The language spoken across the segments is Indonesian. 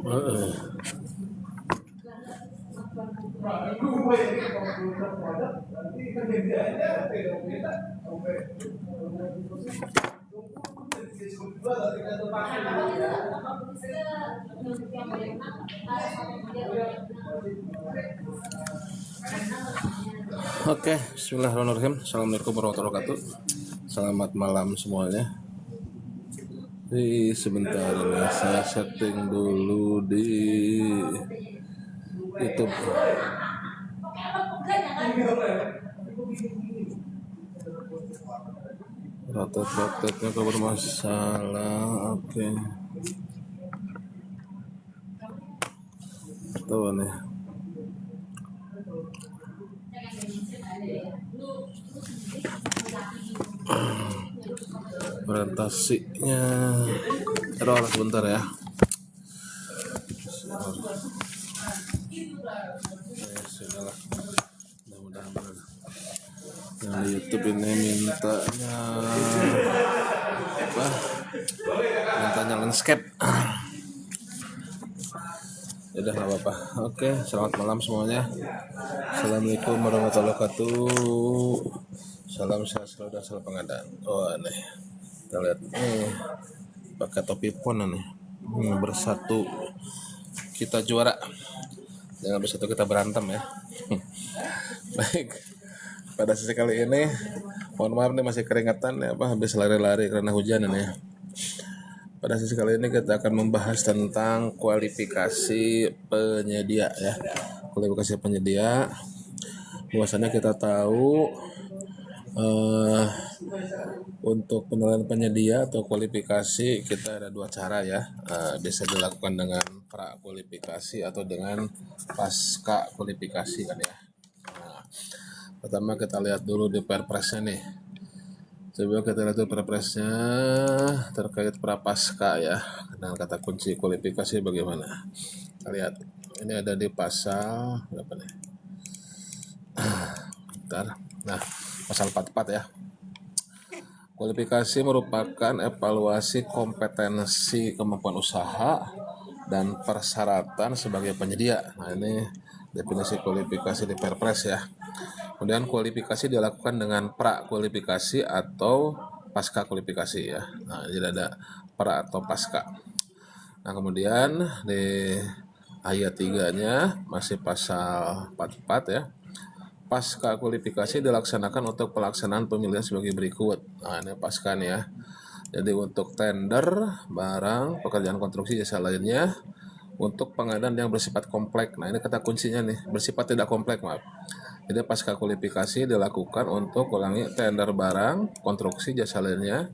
Heeh. Oke, bismillahirrahmanirrahim. Assalamualaikum warahmatullahi wabarakatuh. Selamat malam semuanya. Sebentar ini saya setting dulu di YouTube. Rotet-rotetnya kalau bermasalah. Oke. Tuh nih. Orientasinya error sebentar ya. Sudahlah, mudah-mudahan yang di YouTube ini minta landscape. Udah nggak apa-apa. Oke, selamat malam semuanya. Assalamualaikum warahmatullahi wabarakatuh. Salam sehat selalu dan salam pengadaan. Oh nih, kita lihat nih pakai topi pon nih. Bersatu kita juara. Jangan bersatu kita berantem ya. Baik. Pada sesi kali ini, mohon maaf nih masih keringetan ya, habis lari-lari karena hujan ini ya. Pada sesi kali ini kita akan membahas tentang kualifikasi penyedia ya. Kualifikasi penyedia. Bahwasannya kita tahu untuk penilaian penyedia atau kualifikasi kita ada dua cara ya. Bisa dilakukan dengan pra kualifikasi atau dengan pasca kualifikasi kan ya. Nah, pertama kita lihat dulu di perpresnya nih. Coba kita lihat dulu perpresnya terkait prapaska ya, dengan kata kunci kualifikasi bagaimana. Kita lihat, ini ada di pasal berapa nih? Bentar. Nah, pasal 44 ya. Kualifikasi merupakan evaluasi kompetensi kemampuan usaha dan persyaratan sebagai penyedia. Nah, ini definisi kualifikasi di Perpres ya. Kemudian kualifikasi dilakukan dengan pra kualifikasi atau pasca kualifikasi ya. Nah, jadi ada pra atau pasca. Nah, kemudian di ayat 3-nya masih pasal 44 ya. Pasca kualifikasi dilaksanakan untuk pelaksanaan pemilihan sebagai berikut. Nah, ini pasca nih ya. Jadi untuk tender, barang, pekerjaan konstruksi, jasa lainnya, untuk pengadaan yang bersifat kompleks. Nah, ini kata kuncinya nih, bersifat tidak kompleks, maaf. Jadi pasca kualifikasi dilakukan untuk ulangi tender barang, konstruksi, jasa lainnya,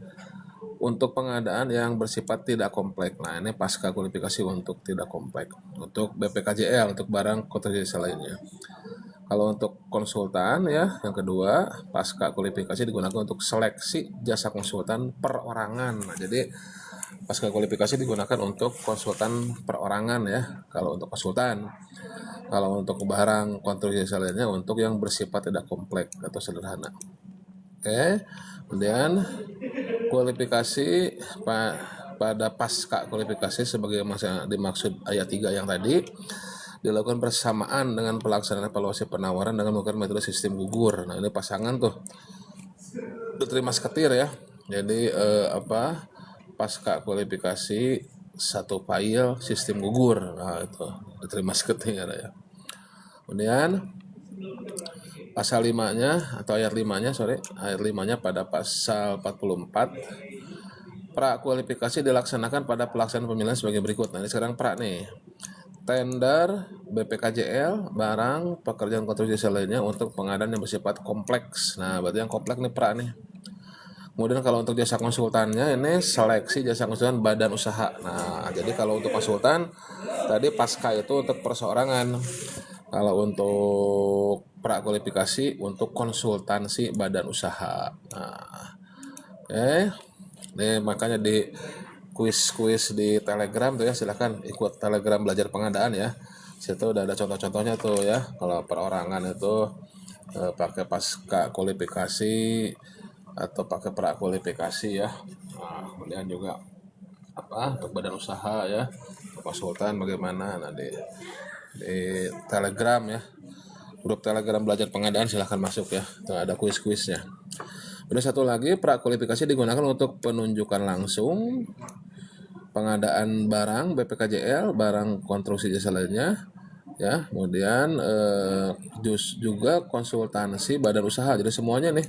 untuk pengadaan yang bersifat tidak kompleks. Nah, ini pasca kualifikasi untuk tidak kompleks. Untuk BPKJL, untuk barang, konstruksi, jasa lainnya. Kalau untuk konsultan ya, yang kedua, pasca kualifikasi digunakan untuk seleksi jasa konsultan perorangan. Nah, jadi pasca kualifikasi digunakan untuk konsultan perorangan ya, kalau untuk konsultan. Kalau untuk barang konstruksi lainnya untuk yang bersifat tidak kompleks atau sederhana. Oke, kemudian kualifikasi pada pasca kualifikasi sebagai masa dimaksud ayat 3 yang tadi dilakukan bersamaan dengan pelaksanaan evaluasi penawaran dengan menggunakan metode sistem gugur. Nah, ini pasangan tuh diterima seketir ya. Jadi pasca kualifikasi satu file sistem gugur. Nah, itu diterima seketir ya. Kemudian pasal 5-nya atau ayat 5-nya pada pasal 44 pra kualifikasi dilaksanakan pada pelaksanaan pemilihan sebagai berikut. Nah, ini sekarang pra nih. Tender, BPKJL, barang, pekerjaan konstruksi lainnya untuk pengadaan yang bersifat kompleks. Nah, berarti yang kompleks nih pra nih. Kemudian kalau untuk jasa konsultannya ini seleksi jasa konsultan badan usaha. Nah, jadi kalau untuk konsultan tadi pasca itu untuk perseorangan. Kalau untuk pra kualifikasi untuk konsultansi badan usaha. Nah, oke. Nih makanya di kuis di Telegram tuh ya, silakan ikut Telegram belajar pengadaan ya. Situ udah ada contoh-contohnya tuh ya. Kalau perorangan itu pakai pasca kualifikasi atau pakai pra kualifikasi ya. Nah, kemudian juga untuk badan usaha ya, konsultan bagaimana. Nah, di Telegram ya, grup Telegram belajar pengadaan, silahkan masuk ya, itu ada kuis-kuisnya. Ada satu lagi, prakualifikasi digunakan untuk penunjukan langsung, pengadaan barang BPKJL, barang konstruksi jasa lainnya ya. Kemudian juga konsultansi badan usaha. Jadi semuanya nih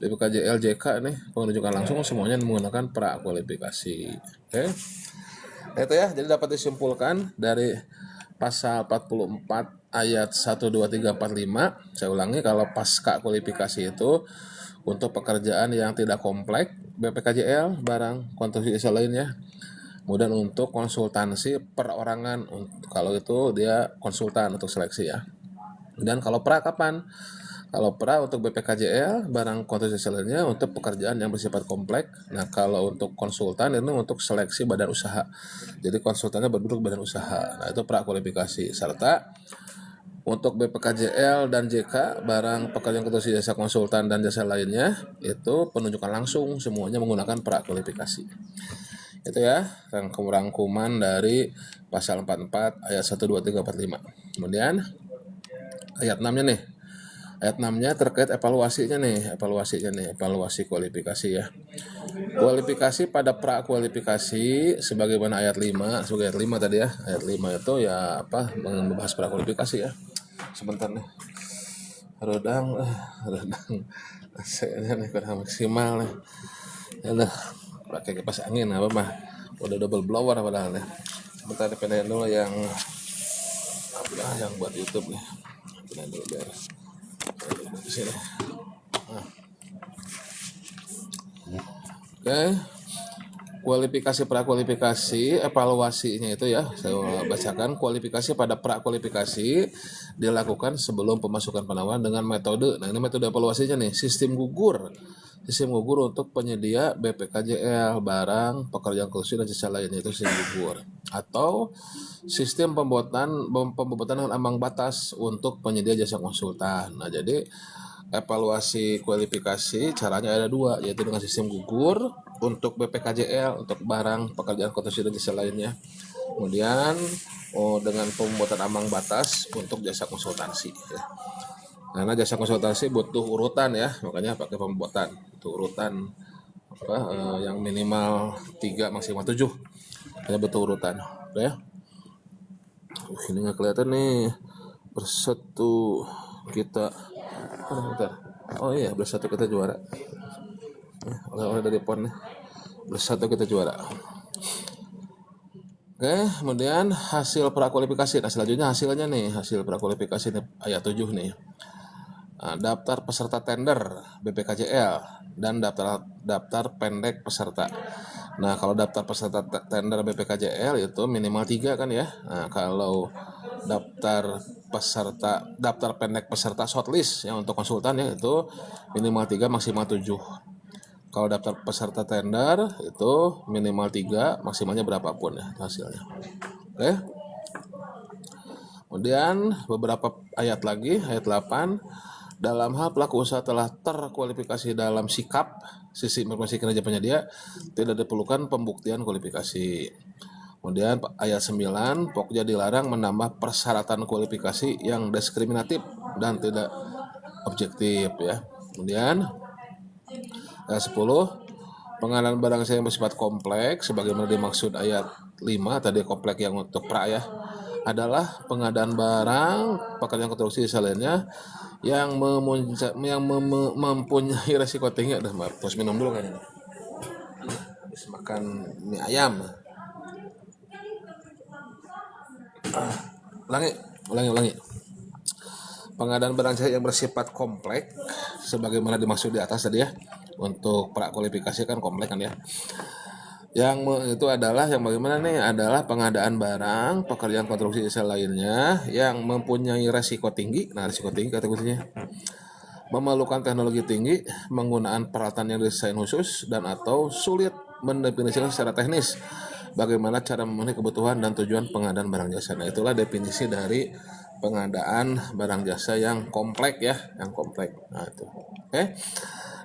BPKJL, JK nih penunjukan langsung semuanya menggunakan prakualifikasi. Oke. Itu ya, jadi dapat disimpulkan dari pasal 44 ayat 1, 2, 3, 4, 5. Saya ulangi, kalau pasca kualifikasi itu untuk pekerjaan yang tidak kompleks BPKJL, barang konstruksi jasa lainnya. Kemudian untuk konsultansi perorangan, kalau itu dia konsultan untuk seleksi ya. Dan kalau pra kapan? Kalau pra untuk BPKJL, barang konstruksi jasa lainnya untuk pekerjaan yang bersifat kompleks. Nah, kalau untuk konsultan itu untuk seleksi badan usaha. Jadi konsultannya berduduk badan usaha. Nah, itu prakualifikasi. Serta untuk BPKJL dan JK, barang pekerjaan konstruksi jasa konsultan dan jasa lainnya, itu penunjukan langsung, semuanya menggunakan prakualifikasi. Itu ya, rangkuman dari pasal 44 ayat 1, 2, 3, 4, 5. Kemudian ayat 6-nya nih. Ayat 6-nya terkait evaluasi kualifikasi ya. Kualifikasi pada prakualifikasi sebagaimana ayat 5, sebagai ayat 5 tadi ya. Ayat 5 itu ya membahas prakualifikasi ya. Sebentar nih. Redang. Saya nih kurang maksimal nih. Aduh, pakai kipas angin apa mah. Udah double blower padahal nih. Sebentar dipindahin dulu yang buat YouTube nih. Pindahin dulu biar di sini. Oke. Kualifikasi prakualifikasi, evaluasinya itu ya, saya bacakan. Kualifikasi pada prakualifikasi dilakukan sebelum pemasukan penawaran dengan metode. Nah, ini metode evaluasinya nih, sistem gugur. Sistem gugur untuk penyedia BPKJL, barang, pekerjaan konstruksi dan jasa lainnya, itu sistem gugur. Atau sistem pembuatan dengan ambang batas untuk penyedia jasa konsultan. Nah, jadi evaluasi kualifikasi caranya ada dua, yaitu dengan sistem gugur untuk BPKJL, untuk barang, pekerjaan konstruksi dan jasa lainnya. Kemudian dengan pembuatan ambang batas untuk jasa konsultansi ya. Karena jasa konsultansi butuh urutan ya, makanya pakai pembuatan itu urutan yang minimal 3 maksimal 7. Hanya butuh urutan ya. Ini nggak kelihatan nih. Bersatu kita oh iya, bersatu kita juara. Oleh dari PON nih. Bersatu kita juara. Oke, kemudian hasil prakualifikasi. Nah, selanjutnya hasilnya nih, hasil prakualifikasi nih, ayat 7 nih. Nah, daftar peserta tender BPKJL dan daftar pendek peserta. Nah, kalau daftar peserta tender BPKJL itu minimal 3 kan ya. Nah, kalau daftar pendek peserta shortlist yang untuk konsultan ya itu minimal 3 maksimal 7. Kalau daftar peserta tender itu minimal 3, maksimalnya berapapun ya hasilnya. Oke. Kemudian beberapa ayat lagi, ayat 8. Dalam hal pelaku usaha telah terkualifikasi dalam sikap sisi informasi kinerja penyedia, tidak diperlukan pembuktian kualifikasi. Kemudian ayat 9, pokoknya dilarang menambah persyaratan kualifikasi yang diskriminatif dan tidak objektif ya. Kemudian ayat 10, pengadaan barang jasa yang bersifat kompleks sebagaimana dimaksud ayat 5 tadi, kompleks yang untuk pra ya, adalah pengadaan barang, pekerjaan konstruksi jasa lainnya yang mempunyai resiko tinggi. Terus minum dulu kayaknya. Habis makan mie ayam. Ulangi. Pengadaan barang jasa yang bersifat kompleks sebagaimana dimaksud di atas tadi ya. Untuk prakualifikasi kan kompleks kan ya. Yang itu adalah yang bagaimana nih, adalah pengadaan barang, pekerjaan konstruksi jasa lainnya yang mempunyai resiko tinggi. Nah, resiko tinggi kategorinya memerlukan teknologi tinggi, penggunaan peralatan yang didesain khusus, dan atau sulit mendefinisikan secara teknis bagaimana cara memenuhi kebutuhan dan tujuan pengadaan barang jasa. Nah, itulah definisi dari pengadaan barang jasa yang kompleks ya, yang kompleks. Nah, itu. Oke.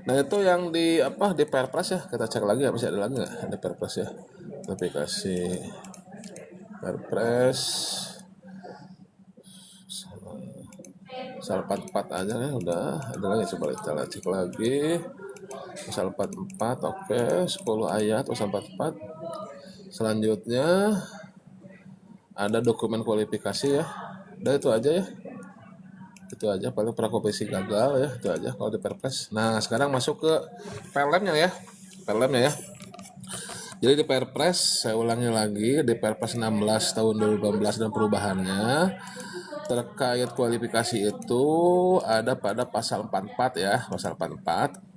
Nah, itu yang di Perpres ya. Kita cek lagi masih ada lagi nggak di Perpres ya. Aplikasi Perpres pasal 44 aja ya, udah. Ada lagi, coba kita cek lagi. Pasal 44, oke, 10 ayat pasal 44. Selanjutnya ada dokumen kualifikasi ya. Udah itu aja ya. Itu aja, paling prakompetisi gagal ya, itu aja kalau di Perpres. Nah, sekarang masuk ke PLM-nya ya. PLM-nya ya. Jadi di Perpres, saya ulangi lagi, di Perpres 16 tahun 2018 dan perubahannya terkait kualifikasi itu ada pada pasal 44 ya, pasal 44.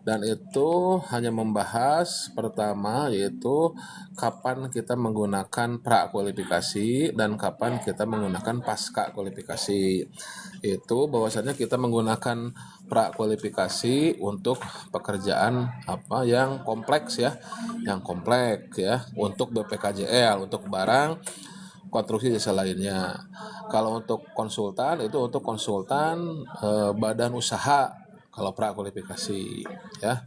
Dan itu hanya membahas pertama yaitu kapan kita menggunakan prakualifikasi dan kapan kita menggunakan pasca kualifikasi. Itu bahwasanya kita menggunakan prakualifikasi untuk pekerjaan apa yang kompleks ya, yang kompleks ya, untuk BPKJL, untuk barang konstruksi jasa lainnya. Kalau untuk konsultan itu untuk konsultan badan usaha kalau prakualifikasi ya.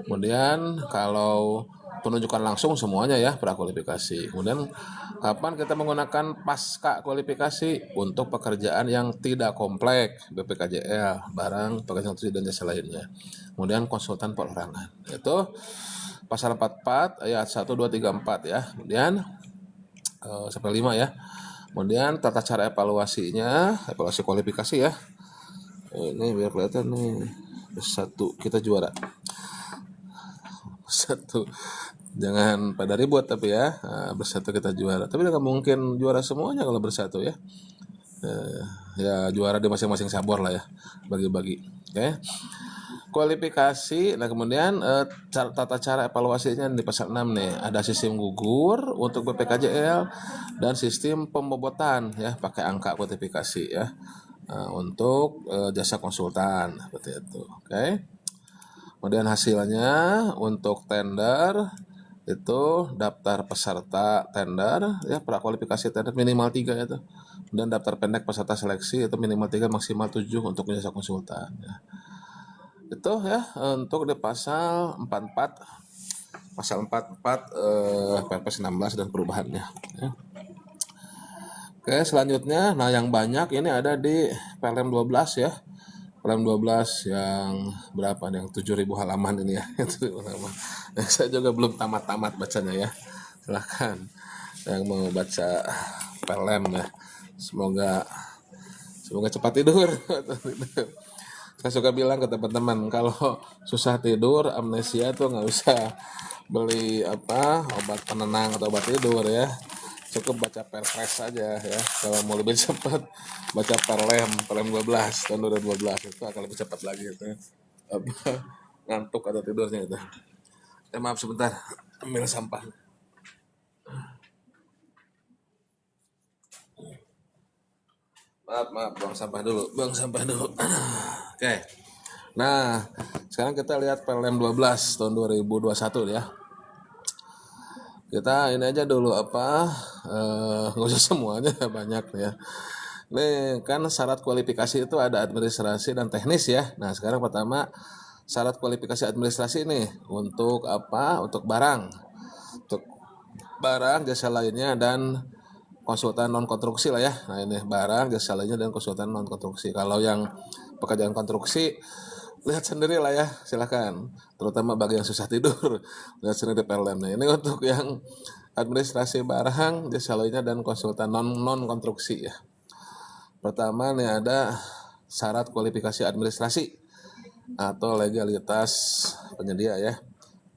Kemudian kalau penunjukan langsung semuanya ya prakualifikasi. Kemudian kapan kita menggunakan pasca kualifikasi untuk pekerjaan yang tidak kompleks BPKJL, barang pekerjaan konstruksi dan jasa lainnya. Kemudian konsultan perorangan. Itu pasal 44 ayat 1 2 3 4 ya. Kemudian sampai 5 ya. Kemudian tata cara evaluasinya, evaluasi kualifikasi ya. Ini biar kelihatan nih, satu kita juara. Satu, jangan pada ribut tapi ya, bersatu kita juara. Tapi nggak mungkin juara semuanya kalau bersatu ya. Ya juara di masing-masing cabur lah ya, bagi-bagi. Oke. Kualifikasi. Nah kemudian tata cara evaluasinya di pasal 6 nih, ada sistem gugur untuk BPKJL dan sistem pembobotan ya pakai angka kualifikasi ya. Untuk jasa konsultan seperti itu. Oke. Kemudian hasilnya untuk tender itu daftar peserta tender ya, prakualifikasi tender minimal 3 itu. Dan daftar pendek peserta seleksi itu minimal 3 maksimal 7 untuk jasa konsultan ya. Itu ya untuk di pasal 44 Perpres 16 dan perubahannya ya. Oke, selanjutnya nah yang banyak ini ada di PLM 12 ya. PLM 12 yang berapa nih, yang 7.000 halaman ini ya. 7.000 halaman. Nah, saya juga belum tamat-tamat bacanya ya. Silahkan yang mau baca PLM ya. Semoga cepat tidur. Saya suka bilang ke teman-teman, kalau susah tidur, amnesia tuh nggak usah beli obat penenang atau obat tidur ya. Cukup baca Perpres saja ya. Kalau mau lebih cepat, baca PLM 12 tahun 2012 itu akan lebih cepat lagi itu. Ngantuk atau tidurnya itu. Maaf sebentar, ambil sampah. Maaf, buang sampah dulu. Oke. Nah, sekarang kita lihat PLM 12 tahun 2021 ya. Kita ini aja dulu nggak usah semuanya banyak ya. Nih kan syarat kualifikasi itu ada administrasi dan teknis ya. Nah sekarang pertama syarat kualifikasi administrasi nih untuk Untuk barang, jasa lainnya dan konsultan non konstruksi lah ya. Nah ini barang, jasa lainnya dan konsultan non konstruksi. Kalau yang pekerjaan konstruksi lihat sendiri lah ya, silakan. Terutama bagi yang susah tidur, lihat sendiri PLN. Nah, ini untuk yang administrasi barang, jasa lainnya dan konsultan non konstruksi ya. Pertama nih ada syarat kualifikasi administrasi atau legalitas penyedia ya.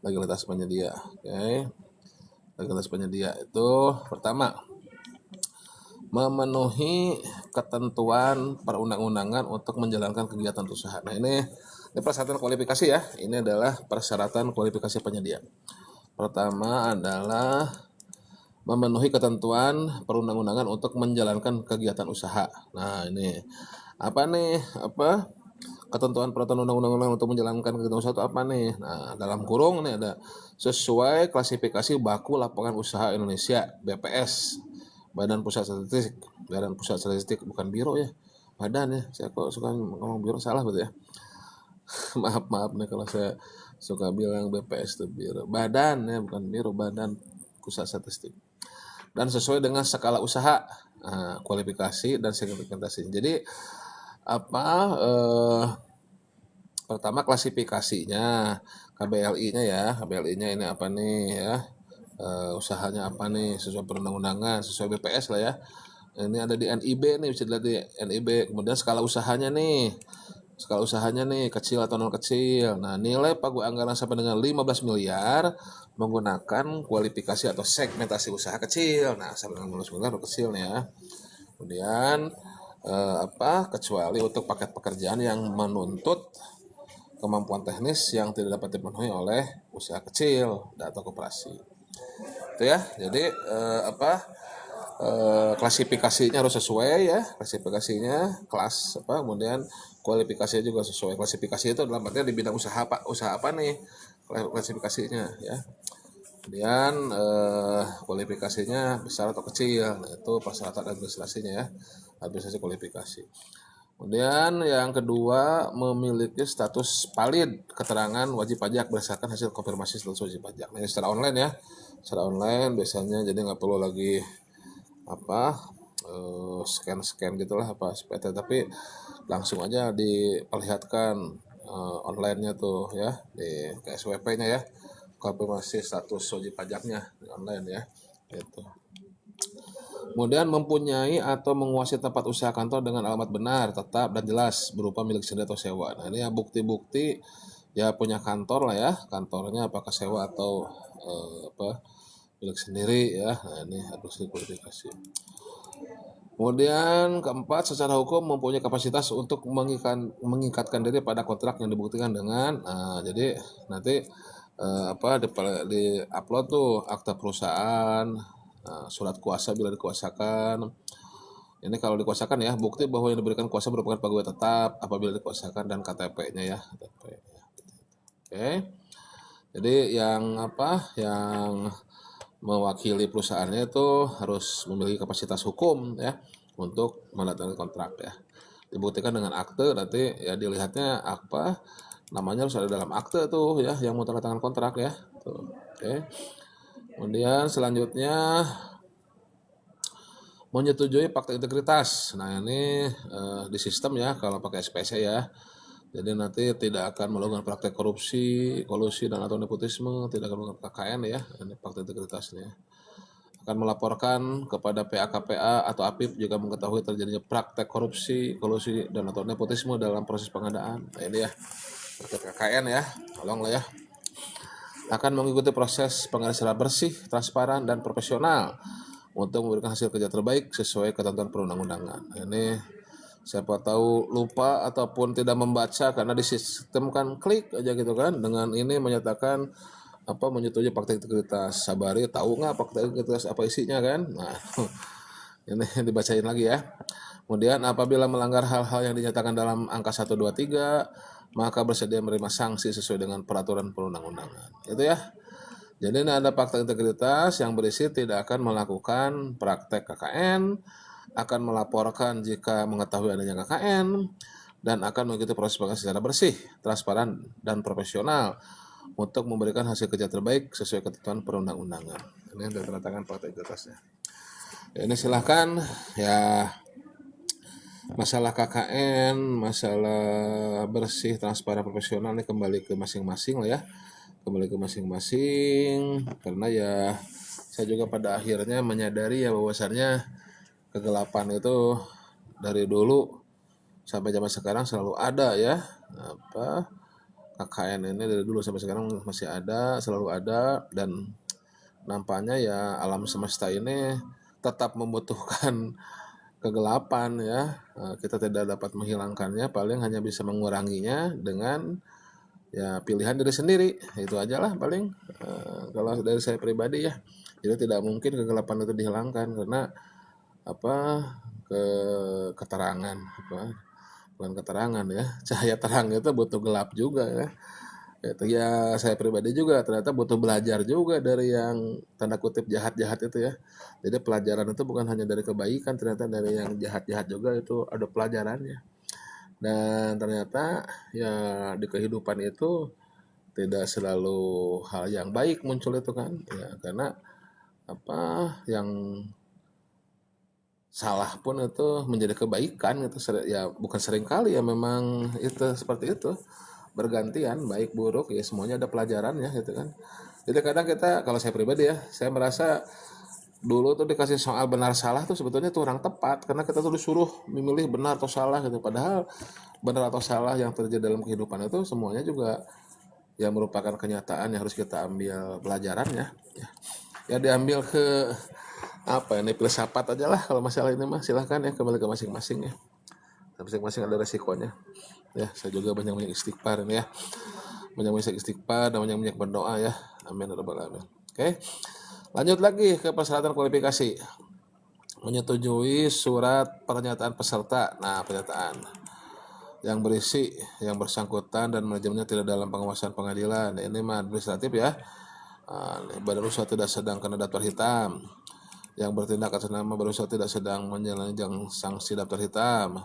Legalitas penyedia. Oke. Legalitas penyedia itu pertama memenuhi ketentuan perundang-undangan untuk menjalankan kegiatan usaha. Nah, ini persyaratan kualifikasi ya. Ini adalah persyaratan kualifikasi penyedia. Pertama adalah memenuhi ketentuan perundang-undangan untuk menjalankan kegiatan usaha. Nah, ini ketentuan peraturan undang-undang untuk menjalankan kegiatan usaha itu apa nih? Nah, dalam kurung nih ada sesuai klasifikasi baku lapangan usaha Indonesia (BPS), Badan Pusat Statistik, bukan biro ya. Badan ya. Saya kok suka ngomong biro, salah betul ya. maaf nih kalau saya suka bilang BPS itu biro. Badan ya, bukan biro, Badan Pusat Statistik. dan sesuai dengan skala usaha, kualifikasi dan segmentasi. Jadi apa pertama klasifikasinya, KBLI-nya ya, KBLI-nya ini apa nih ya, usahanya apa nih sesuai perundang-undangan, sesuai BPS lah ya. Ini ada di NIB nih, bisa dilihat di NIB. Kemudian skala usahanya nih kecil atau non kecil. Nah, nilai pagu anggaran sampai dengan 15 miliar menggunakan kualifikasi atau segmentasi usaha kecil. Nah, sampai dengan 15 miliar kecil nih ya. Kemudian kecuali untuk paket pekerjaan yang menuntut kemampuan teknis yang tidak dapat dipenuhi oleh usaha kecil atau koperasi. Itu ya. Jadi klasifikasinya harus sesuai ya, klasifikasinya kelas kemudian kualifikasinya juga sesuai. Klasifikasi itu dalam artinya di bidang usaha apa nih klasifikasinya ya. Kemudian kualifikasinya besar atau kecil, nah, itu persyaratan administrasinya ya, administrasi kualifikasi. Kemudian yang kedua, memiliki status valid keterangan wajib pajak berdasarkan hasil konfirmasi status wajib pajak. Nah, ini secara online ya, secara online biasanya, jadi nggak perlu lagi scan gitulah SPT, tapi langsung aja diperlihatkan online-nya tuh ya di KSWP-nya ya, konfirmasi status wajib pajaknya di online ya gitu. Kemudian mempunyai atau menguasai tempat usaha kantor dengan alamat benar, tetap dan jelas berupa milik sendiri atau sewa. Nah, ini ya bukti-bukti ya punya kantor lah ya, kantornya apakah sewa atau milik sendiri ya. Nah, ini harus dikualifikasi. Kemudian keempat, secara hukum mempunyai kapasitas untuk mengikatkan diri pada kontrak yang dibuktikan dengan jadi nanti di upload tuh akta perusahaan, surat kuasa bila dikuasakan. Ini kalau dikuasakan ya, bukti bahwa yang diberikan kuasa merupakan pegawai tetap apabila dikuasakan, dan KTP-nya ya, KTP. Oke. Jadi yang mewakili perusahaannya itu harus memiliki kapasitas hukum ya untuk menandatangani kontrak ya. Dibuktikan dengan akte, nanti ya dilihatnya namanya harus ada dalam akte tuh ya yang mau tanda tangan kontrak ya. Tuh. Oke. Kemudian selanjutnya menyetujui fakta integritas. Nah, ini di sistem ya kalau pakai SPC ya. Jadi nanti tidak akan melakukan praktek korupsi, kolusi dan atau nepotisme, tidak akan melakukan KKN ya. Ini fakta integritasnya. Akan melaporkan kepada PA-KPA atau APIP jika mengetahui terjadinya praktek korupsi, kolusi dan atau nepotisme dalam proses pengadaan. Nah, ini ya praktek KKN ya, tolonglah ya. Akan mengikuti proses pengadaan secara bersih, transparan dan profesional untuk memberikan hasil kerja terbaik sesuai ketentuan perundang-undangan. Ini siapa tahu lupa ataupun tidak membaca karena di sistem kan klik aja gitu kan, dengan ini menyatakan menyetujui fakta integritas. Sabari tahu nggak fakta integritas apa isinya kan? Nah, ini dibacain lagi ya. Kemudian apabila melanggar hal-hal yang dinyatakan dalam angka 1, 2, 3, maka bersedia menerima sanksi sesuai dengan peraturan perundang-undangan. Itu ya. Jadi ini ada fakta integritas yang berisi tidak akan melakukan praktek KKN, akan melaporkan jika mengetahui adanya KKN, dan akan mengikuti proses pengadaan secara bersih, transparan, dan profesional untuk memberikan hasil kerja terbaik sesuai ketentuan perundang-undangan. Ini yang ternyatakan fakta integritasnya. Ini silahkan ya, masalah KKN, masalah bersih, transparan, profesional ini kembali ke masing-masing lah ya. Kembali ke masing-masing, karena ya saya juga pada akhirnya menyadari ya bahwasannya kegelapan itu dari dulu sampai zaman sekarang selalu ada ya. KKN ini dari dulu sampai sekarang masih ada, selalu ada, dan nampaknya ya alam semesta ini tetap membutuhkan kegelapan ya. Kita tidak dapat menghilangkannya, paling hanya bisa menguranginya dengan ya pilihan diri sendiri. Itu aja lah paling kalau dari saya pribadi ya. Jadi tidak mungkin kegelapan itu dihilangkan karena keterangan bukan keterangan ya, cahaya terang itu butuh gelap juga ya. Itu ya, saya pribadi juga ternyata butuh belajar juga dari yang tanda kutip jahat-jahat itu ya. Jadi pelajaran itu bukan hanya dari kebaikan, ternyata dari yang jahat-jahat juga itu ada pelajarannya. Dan ternyata ya di kehidupan itu tidak selalu hal yang baik muncul itu kan ya, karena apa yang salah pun itu menjadi kebaikan gitu. Ya bukan sering kali ya, memang itu seperti itu, bergantian baik buruk ya, semuanya ada pelajarannya gitu kan. Jadi kadang kita, kalau saya pribadi ya, saya merasa dulu tuh dikasih soal benar salah tuh sebetulnya tuh orang tepat, karena kita tuh disuruh memilih benar atau salah gitu, padahal benar atau salah yang terjadi dalam kehidupan itu semuanya juga yang merupakan kenyataan yang harus kita ambil pelajarannya ya. Ya diambil ke apa ini, filsafat aja lah kalau masalah ini mah, silahkan ya, kembali ke masing-masing ya, masing-masing ada resikonya ya. Saya juga banyak-banyak istighfar ini ya, banyak-banyak istighfar dan banyak-banyak berdoa ya, amin ya rabbal alamin. Oke, lanjut lagi ke persyaratan kualifikasi. Menyetujui surat pernyataan peserta. Nah, pernyataan yang berisi yang bersangkutan dan manajemennya tidak dalam pengawasan pengadilan. Ini mah administratif ya. Badan usaha tidak sedang kena daftar hitam. Yang bertindak atas nama badan usaha tidak sedang menjalani sanksi daftar hitam.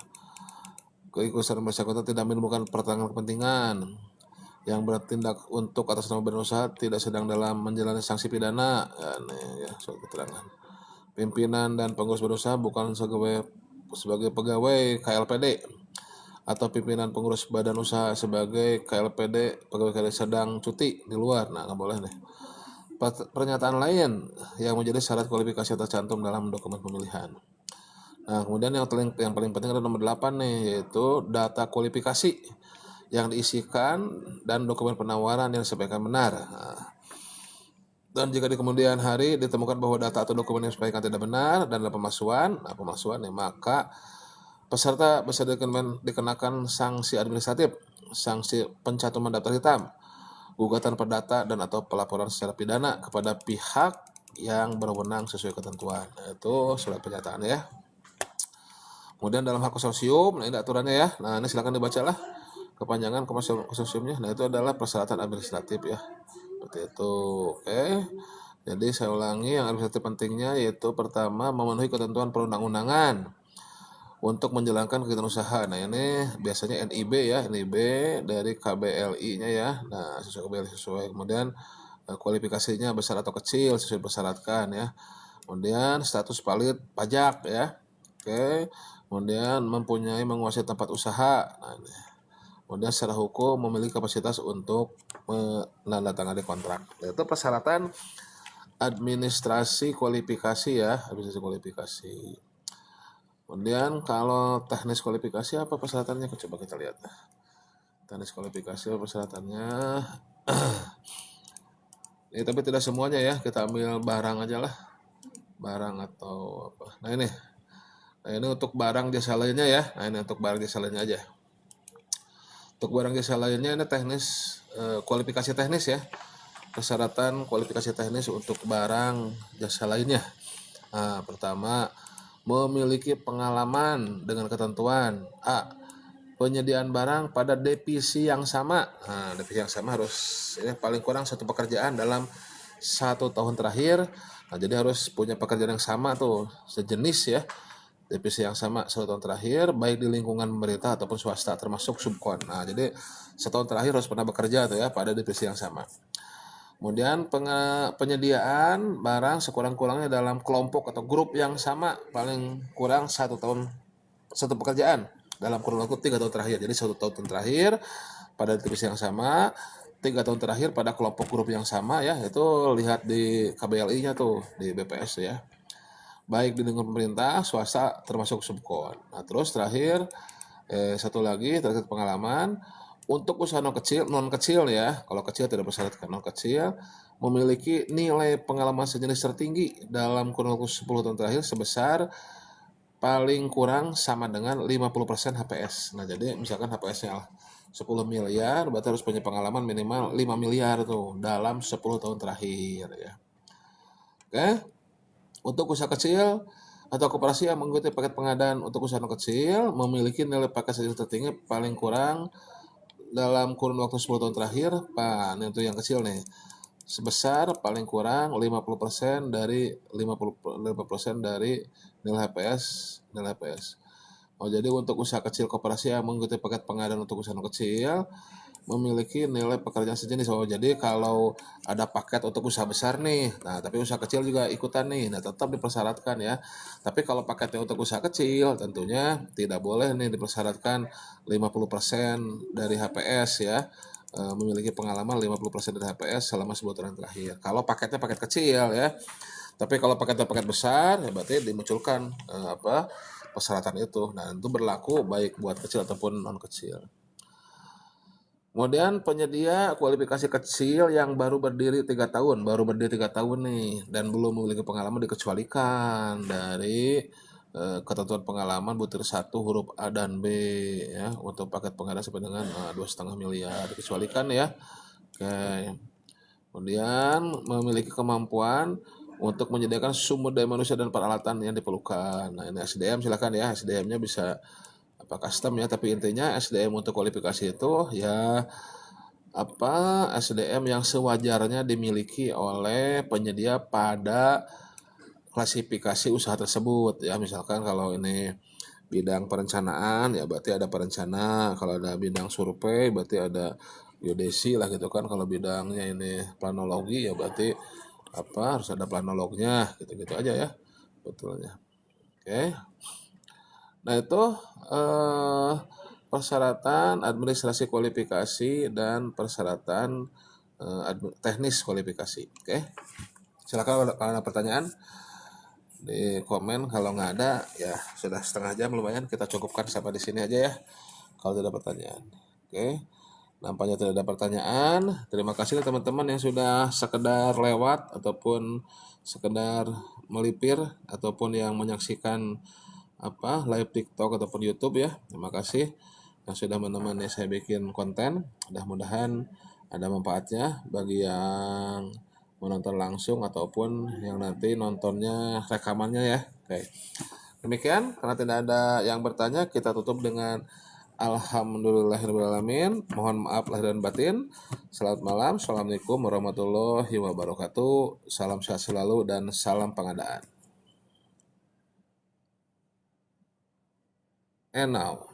Keikutsertaan bersangkutan tidak menimbulkan pertentangan kepentingan. Yang bertindak untuk atas nama badan usaha tidak sedang dalam menjalani sanksi pidana. Ya, ini ya, surat keterangan. Pimpinan dan pengurus badan usaha bukan sebagai pegawai KLPD atau pimpinan pengurus badan usaha sebagai KLPD, pegawai KLPD sedang cuti di luar. Nah, nggak boleh nih. Pernyataan lain yang menjadi syarat kualifikasi tercantum dalam dokumen pemilihan. Nah, kemudian yang paling penting ada nomor 8 nih, yaitu data kualifikasi yang diisikan dan dokumen penawaran yang disampaikan benar. Nah, dan jika di kemudian hari ditemukan bahwa data atau dokumen yang disampaikan tidak benar dan ada pemalsuan ya, maka peserta bisa dikenakan sanksi administratif, sanksi pencatuman daftar hitam, gugatan perdata, dan atau pelaporan secara pidana kepada pihak yang berwenang sesuai ketentuan. Nah, itu surat pernyataan ya. Kemudian dalam hak konsorsium, nah ini aturannya ya. Nah, ini silakan dibacalah kepanjangan konsorsiumnya. Nah, itu adalah persyaratan administratif ya. Seperti itu. Oke. Jadi saya ulangi, yang administratif pentingnya yaitu pertama, memenuhi ketentuan perundang-undangan untuk menjalankan kegiatan usaha. Nah, ini biasanya NIB ya, NIB dari KBLI-nya ya. Nah, sesuai KBLI sesuai. Kemudian kualifikasinya besar atau kecil sesuai dipersyaratkan ya. Kemudian status valid pajak ya. Oke. Kemudian mempunyai menguasai tempat usaha. Nah, ini. Kemudian secara hukum memiliki kapasitas untuk menandatangani kontrak. Nah, itu persyaratan administrasi kualifikasi ya, administrasi kualifikasi. Kemudian kalau teknis kualifikasi apa persyaratannya? Coba kita lihat. Teknis kualifikasi persyaratannya. Ini tapi tidak semuanya ya, kita ambil barang aja lah. Barang atau apa. Nah ini. Nah ini untuk barang jasa lainnya ya. Nah ini untuk barang jasa lainnya aja. Untuk barang jasa lainnya ini teknis, kualifikasi teknis ya. Persyaratan kualifikasi teknis untuk barang jasa lainnya. Nah, pertama, memiliki pengalaman dengan ketentuan A. Penyediaan barang pada divisi yang sama. Nah, divisi yang sama harus ya, paling kurang satu pekerjaan dalam 1 tahun terakhir. Nah, jadi harus punya pekerjaan yang sama tuh, sejenis ya. Divisi yang sama 1 tahun terakhir, baik di lingkungan pemerintah ataupun swasta, termasuk subkon. Nah, jadi 1 tahun terakhir harus pernah bekerja tuh ya pada divisi yang sama. Kemudian penyediaan barang sekurang-kurangnya dalam kelompok atau grup yang sama, paling kurang 1 tahun, 1 pekerjaan dalam kurun waktu 3 tahun terakhir. Jadi 1 tahun terakhir pada divisi yang sama, 3 tahun terakhir pada kelompok grup yang sama ya. Itu lihat di KBLI-nya tuh, di BPS ya. Baik di lingkungan pemerintah, swasta, termasuk subkon. Nah, terus terakhir satu lagi terkait pengalaman untuk usaha non kecil ya. Kalau kecil tidak bersyaratkan, non kecil memiliki nilai pengalaman sejenis tertinggi dalam kurun waktu 10 tahun terakhir sebesar paling kurang sama dengan 50% HPS. Nah, jadi misalkan HPS-nya 10 miliar, berarti harus punya pengalaman minimal 5 miliar tuh dalam 10 tahun terakhir ya. Oke. Untuk usaha kecil atau koperasi yang mengikuti paket pengadaan untuk usaha kecil memiliki nilai paket sejenis tertinggi paling kurang dalam kurun waktu 10 tahun terakhir, Pak, itu yang kecil nih, sebesar paling kurang 50% dari 50% dari nilai HPS. Oh, jadi untuk usaha kecil koperasi yang mengikuti paket pengadaan untuk usaha kecil memiliki nilai pekerjaan sejenis. Oh, jadi kalau ada paket untuk usaha besar nih, nah tapi usaha kecil juga ikutan nih, nah tetap dipersyaratkan ya. Tapi kalau paketnya untuk usaha kecil, tentunya tidak boleh nih dipersyaratkan 50% dari HPS ya. Memiliki pengalaman 50% dari HPS selama 10 tahun terakhir. Kalau paketnya paket kecil ya. Tapi kalau paketnya paket besar, ya berarti dimunculkan persyaratan itu. Nah, itu berlaku baik buat kecil ataupun non kecil. Kemudian penyedia kualifikasi kecil yang baru berdiri 3 tahun, nih, dan belum memiliki pengalaman dikecualikan dari ketentuan pengalaman butir 1 huruf A dan B ya untuk paket pengadaan sampai dengan 2,5 miliar dikecualikan ya. Oke. Kemudian memiliki kemampuan untuk menyediakan sumber daya manusia dan peralatan yang diperlukan. Nah, ini SDM silakan ya, SDM-nya bisa custom ya, tapi intinya SDM untuk kualifikasi itu ya SDM yang sewajarnya dimiliki oleh penyedia pada klasifikasi usaha tersebut ya. Misalkan kalau ini bidang perencanaan ya berarti ada perencana, kalau ada bidang survei berarti ada geodesi lah gitu kan, kalau bidangnya ini planologi ya berarti harus ada planolognya gitu-gitu aja ya betulnya. Oke. Nah itu persyaratan administrasi kualifikasi dan persyaratan teknis kualifikasi. Oke. Silakan kalau ada pertanyaan di komen, kalau nggak ada ya sudah setengah jam lumayan, kita cukupkan sampai di sini aja ya kalau tidak ada pertanyaan. Oke. Nampaknya tidak ada pertanyaan. Terima kasih teman-teman yang sudah sekedar lewat ataupun sekedar melipir ataupun yang menyaksikan live TikTok ataupun YouTube ya. Terima kasih yang sudah menemani saya bikin konten. Mudah-mudahan ada manfaatnya bagi yang menonton langsung ataupun yang nanti nontonnya rekamannya ya. Oke. Demikian, karena tidak ada yang bertanya, kita tutup dengan alhamdulillahirrahmanirrahim. Mohon maaf lahir dan batin. Selamat malam. Assalamualaikum warahmatullahi wabarakatuh. Salam sehat selalu dan salam pengadaan. And now